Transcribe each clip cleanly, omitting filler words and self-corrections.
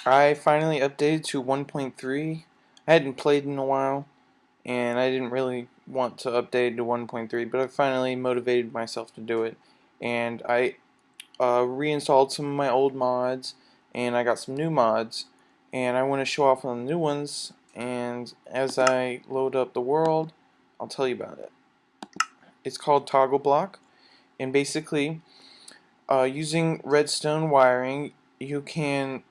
I finally updated to 1.3. I hadn't played in a while, and I didn't really want to update to 1.3, but I finally motivated myself to do it. And I reinstalled some of my old mods, and I got some new mods, and I want to show off on the new ones. And as I load up the world, I'll tell you about it. It's called Toggle Block, and basically, using redstone wiring, you can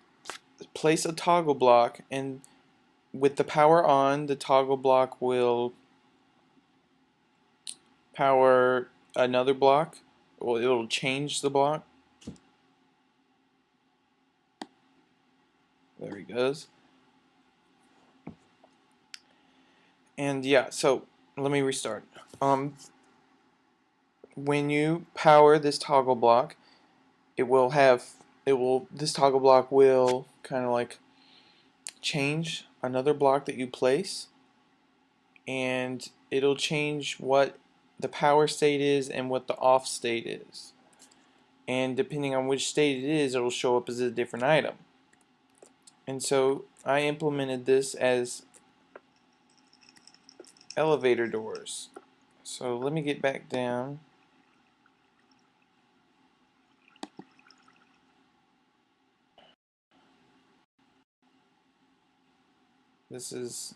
place a toggle block, and with the power on, the toggle block will power another block. Well, it'll change the block. There he goes. And yeah, so let me restart. When you power this toggle block, this toggle block will kind of like change another block that you place, and it'll change what the power state is and what the off state is. And depending on which state it is, it'll show up as a different item. And so I implemented this as elevator doors. So let me get back down. This is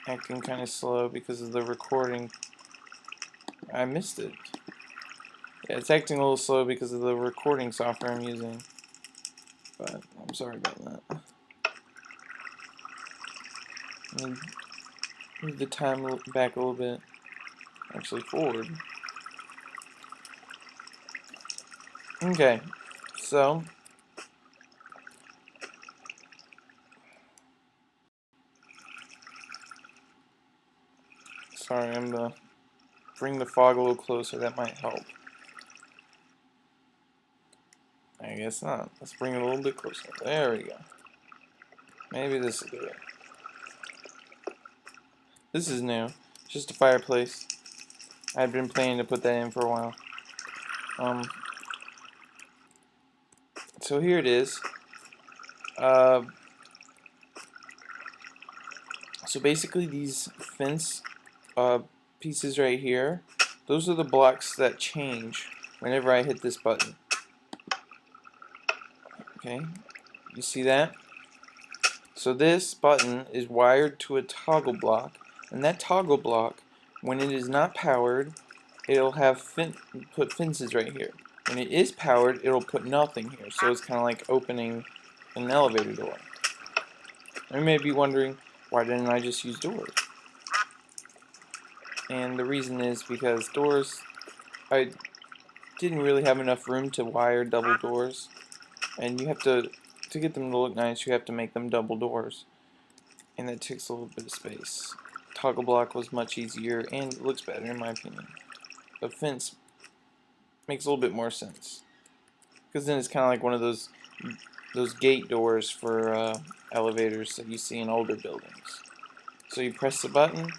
acting kind of slow because of the recording. I missed it. Yeah, it's acting a little slow because of the recording software I'm using. But I'm sorry about that. Move the time back a little bit. Actually, forward. Okay, so sorry, I'm gonna bring the fog a little closer. That might help. I guess not. Let's bring it a little bit closer. There we go. Maybe this will do it. This is new. It's just a fireplace. I've been planning to put that in for a while. So here it is. So basically these fence pieces right here, those are the blocks that change whenever I hit this button. Okay, you see that? So this button is wired to a toggle block, and that toggle block, when it is not powered, it'll have put fences right here. When it is powered, it'll put nothing here. So it's kind of like opening an elevator door. You may be wondering, why didn't I just use doors? And the reason is because doors, I didn't really have enough room to wire double doors, and you have to get them to look nice, you have to make them double doors, and that takes a little bit of space. Toggle block was much easier and looks better in my opinion. The fence makes a little bit more sense, because then it's kind of like one of those gate doors for elevators that you see in older buildings. So you press the button,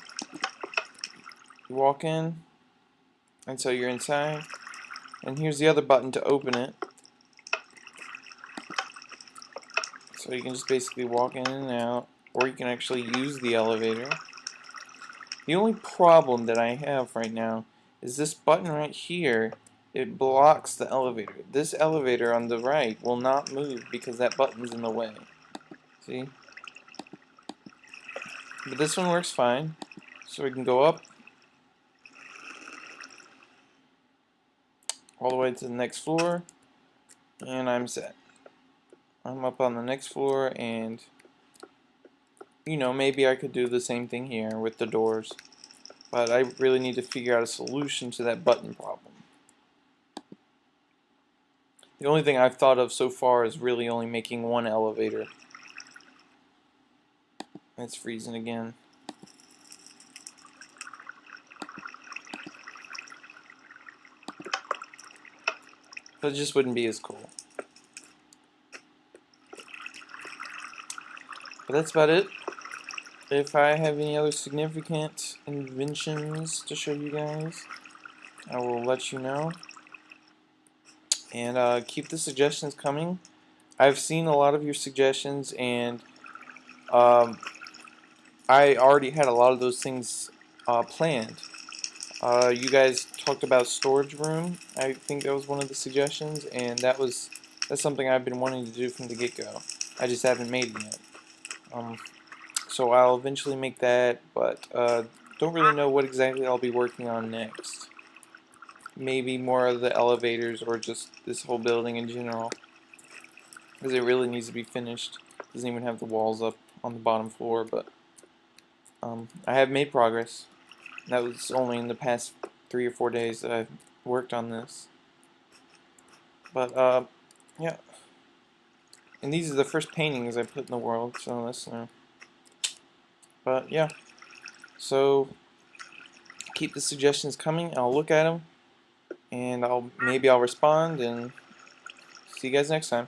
you walk in, and so you're inside. And here's the other button to open it. So you can just basically walk in and out, or you can actually use the elevator. The only problem that I have right now is this button right here. It blocks the elevator. This elevator on the right will not move because that button's in the way. See? But this one works fine. So we can go up all the way to the next floor, and I'm set. I'm up on the next floor, and you know, maybe I could do the same thing here with the doors, but I really need to figure out a solution to that button problem. The only thing I've thought of so far is really only making one elevator. It's freezing again. But it just wouldn't be as cool. But that's about it. If I have any other significant inventions to show you guys, I will let you know. And keep the suggestions coming. I've seen a lot of your suggestions, and um, I already had a lot of those things planned. You guys talked about storage room. I think that was one of the suggestions, and that's something I've been wanting to do from the get-go. I just haven't made it yet. So I'll eventually make that, but don't really know what exactly I'll be working on next. Maybe more of the elevators or just this whole building in general, because it really needs to be finished. It doesn't even have the walls up on the bottom floor, but I have made progress. That was only in the past 3 or 4 days that I've worked on this. But yeah, and these are the first paintings I put in the world, so that's but yeah, so keep the suggestions coming. I'll look at them, and maybe I'll respond, and see you guys next time.